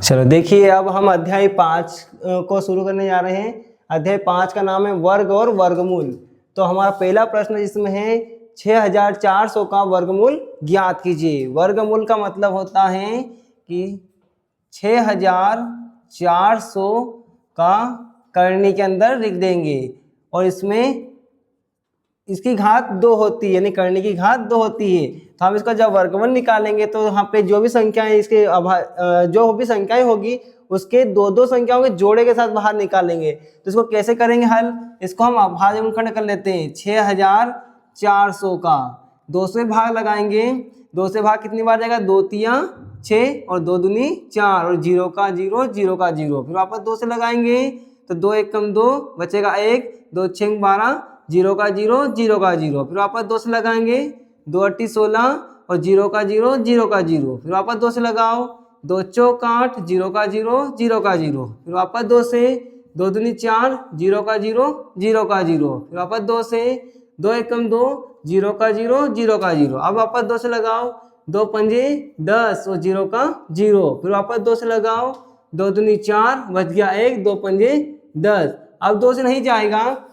चलो देखिए, अब हम अध्याय 5 को शुरू करने जा रहे हैं। अध्याय 5 का नाम है वर्ग और वर्गमूल। तो हमारा पहला प्रश्न जिसमें है 6400 का वर्गमूल ज्ञात कीजिए। वर्गमूल का मतलब होता है कि 6400 का करनी के अंदर लिख देंगे और इसमें इसकी घात 2 होती है, यानी करनी की घात 2 होती है। तो हम इसका जब वर्गमूल निकालेंगे तो यहाँ पे जो भी संख्याएं इसके जो भी संख्याएं होगी उसके दो संख्याओं के जोड़े के साथ बाहर निकालेंगे। तो इसको कैसे करेंगे हल? इसको हम अभाज्य गुणनखंड कर लेते हैं। 6400 का 2 से भाग लगाएंगे। 2 से भाग कितनी बार जाएगा? 2 तिया 6 और 2 दूनी 4 और 0 का 0 0 का 0। फिर वापस 2 से लगाएंगे तो 2 1 कम 2 बचेगा 1, 2 6 12, 0 का 0 0 का 0। फिर वापस 2 से लगाएंगे 2 8 16 और 0 का 0 0 का 0। फिर वापस 2 से लगाओ 2 चौक 8, 0 का 0 0 का 0। फिर वापस 2 से 2 दूनी 4, 0 का 0 0 का 0। फिर वापस 2 से 2 1 कम 2, 0 का 0 0 का 0। अब वापस 2 से लगाओ 2 पंजे 10 और 0 का 0। फिर वापस 2 से लगाओ 2 दूनी 4 बच गया 1, 2 पंजे 10। अब 2 से नहीं जाएगा,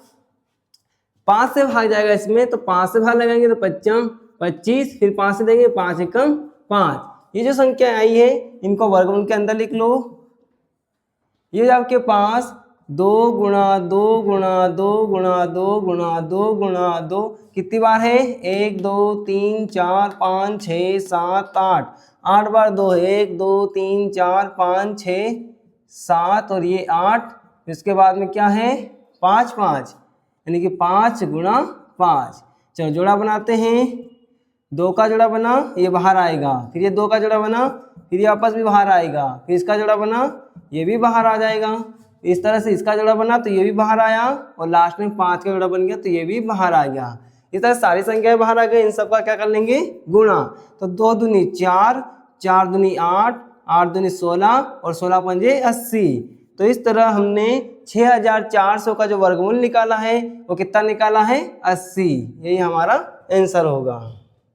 5 से भाग जाएगा इसमें। तो 5 से भाग लगाएंगे तो 25 25, फिर 5 से देंगे 5 एकम 5। ये जो संख्या आई है इनको वर्गमूल के अंदर लिख लो। ये आपके पास 2 गुणा 2 गुणा 2 गुणा 2 गुणा 2 गुणा 2 कितनी बार है? 1 2 3 4 5 6 7 8, 8 बार 2 है। 1 2 3 4 5 6 7 और ये 8। इसके बाद में क्या है? 5 5, यानी कि 5 गुणा 5। चलो जोड़ा बनाते हैं। 2 का जोड़ा बना, ये बाहर आएगा। फिर ये 2 का जोड़ा बना, फिर ये आपस में बाहर आएगा। फिर इसका जोड़ा बना, ये भी बाहर आ जाएगा। इस तरह से इसका जोड़ा बना तो ये भी बाहर आया और लास्ट में 5 का जोड़ा बन गया तो ये भी बाहर आ गया। इस तरह सारी संख्याएं बाहर आ गई। इन सबका क्या कर लेंगे? गुणा। तो 2 दूनी 4, 4 दूनी 8, 8 दूनी 16 और 16 पंजे 80। तो इस तरह हमने 6400 का जो वर्गमूल निकाला है वो कितना निकाला है? 80। यही हमारा आंसर होगा।